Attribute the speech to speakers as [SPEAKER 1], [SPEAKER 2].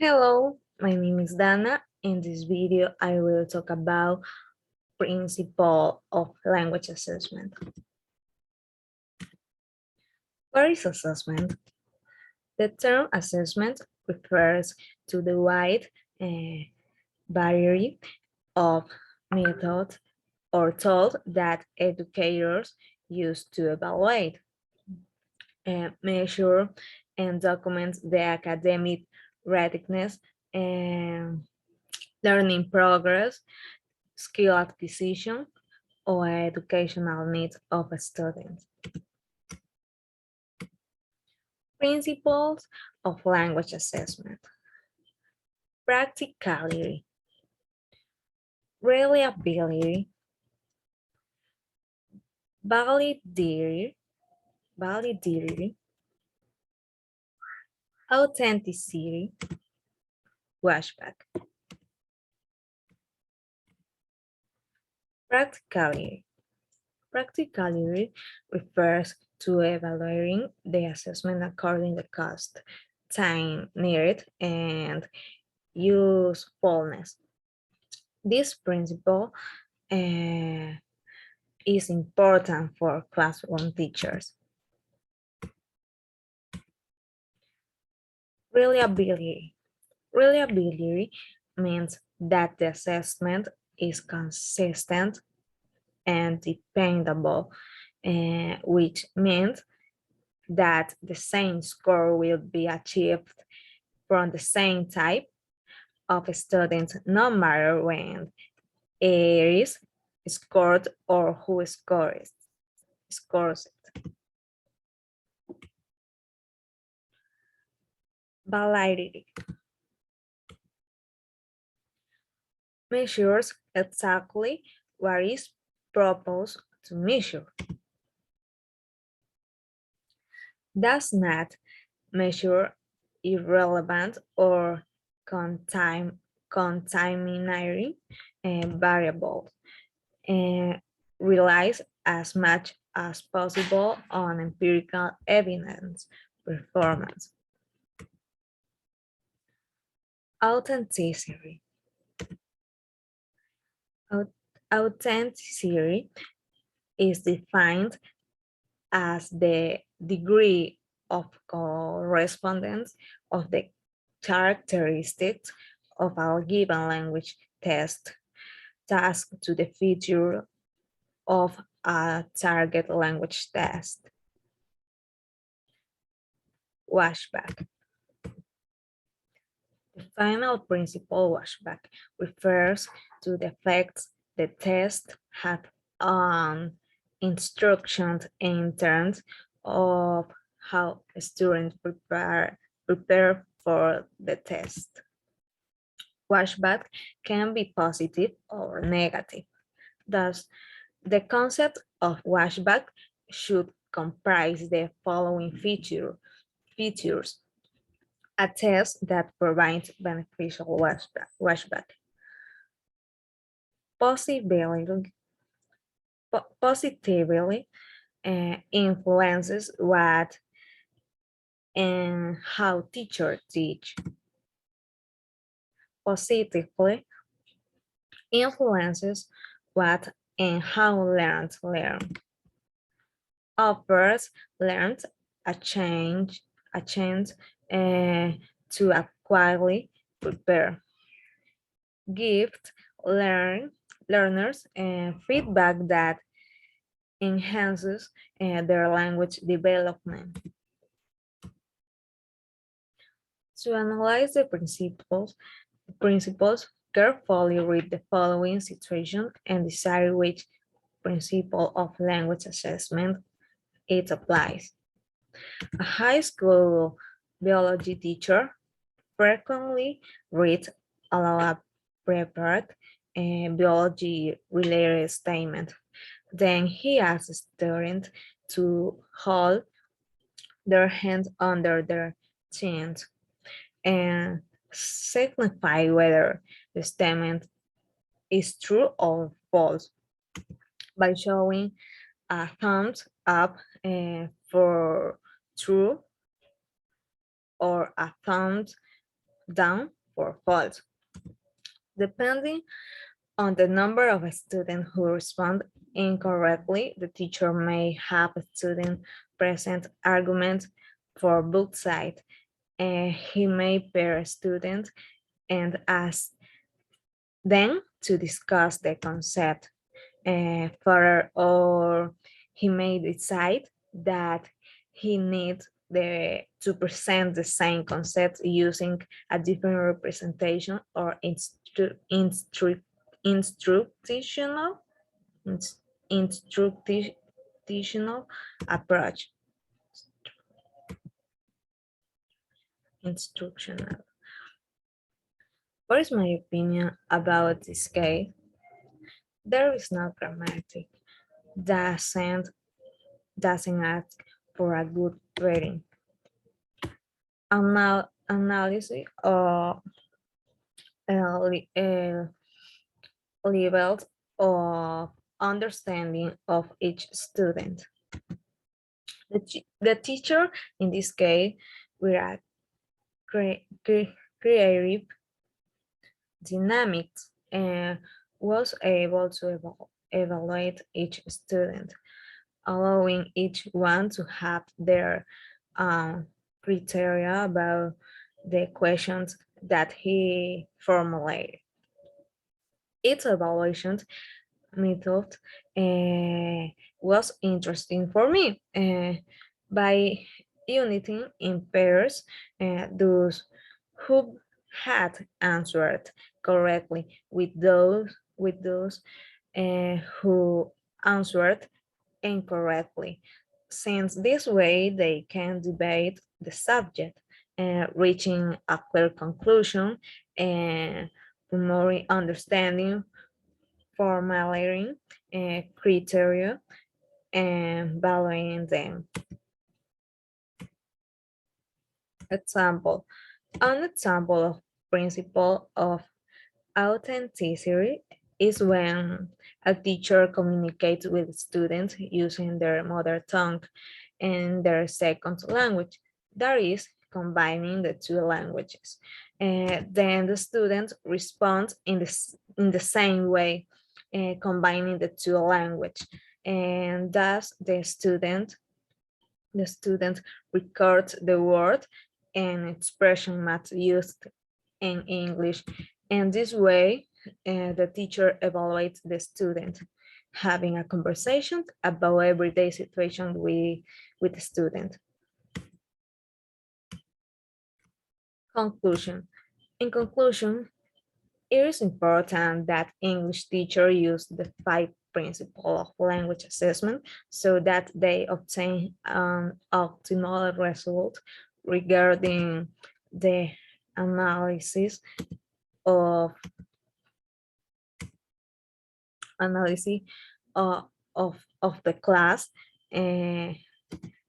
[SPEAKER 1] Hello, my name is Dana. In this video, I will talk about principle of language assessment. What is assessment? The term assessment refers to the wide variety of methods or tools that educators use to evaluate, measure, and document the academic readiness and learning progress, skill acquisition, or educational needs of students. Principles of language assessment. Practicality, reliability, validity, authenticity, washback. Practicality. Practicality refers to evaluating the assessment according to cost, time needed, and usefulness. This principle is important for classroom teachers. Reliability. Reliability means that the assessment is consistent and dependable, which means that the same score will be achieved from the same type of students, no matter when it is scored or who scores it. Validity measures exactly what is proposed to measure. Does not measure irrelevant or contaminating variables and relies as much as possible on empirical evidence performance. Authenticity. Authenticity is defined as the degree of correspondence of the characteristics of our given language test task to the feature of a target language test. Washback. The final principle washback refers to the effects the test had on instructions in terms of how students prepare for the test. Washback can be positive or negative. Thus, the concept of washback should comprise the following features. A test that provides beneficial washback. Positively influences what and how teachers teach. Positively influences what and how learners learn. Offers learns a chance to accurately prepare. Gift learners feedback that enhances their language development. To analyze the principles, carefully read the following situation and decide which principle of language assessment it applies. A high school biology teacher frequently reads aloud prepared biology-related statement. Then he asks students to hold their hands under their chins and signify whether the statement is true or false by showing a thumbs up for true or a thumbs down for false. Depending on the number of students who respond incorrectly, the teacher may have a student present arguments for both sides, and he may pair a student and ask them to discuss the concept further, or he may decide that he needs to present the same concept using a different representation or instructional instructional approach. Instructional. What is my opinion about this case? There is no grammatic. Doesn't doesn't ask for a good rating. Analysis of levels of understanding of each student. The teacher, in this case, with a creative dynamics and was able to evaluate each student, allowing each one to have their criteria about the questions that he formulated. Its evaluation method was interesting for me. By uniting in pairs those who had answered correctly with those who answered incorrectly, since this way they can debate the subject, reaching a clear conclusion and more understanding, formulating criteria and valuing them. Example. An example of principle of authenticity is when a teacher communicates with students using their mother tongue and their second language, that is, combining the two languages. Then the student responds in the same way, combining the two languages. And thus the student records the word and expression math used in English. And this way, the teacher evaluates the student, having a conversation about everyday situation with the student. Conclusion. In conclusion, it is important that English teachers use the 5 principles of language assessment so that they obtain an optimal result regarding the analysis of analysis of the class,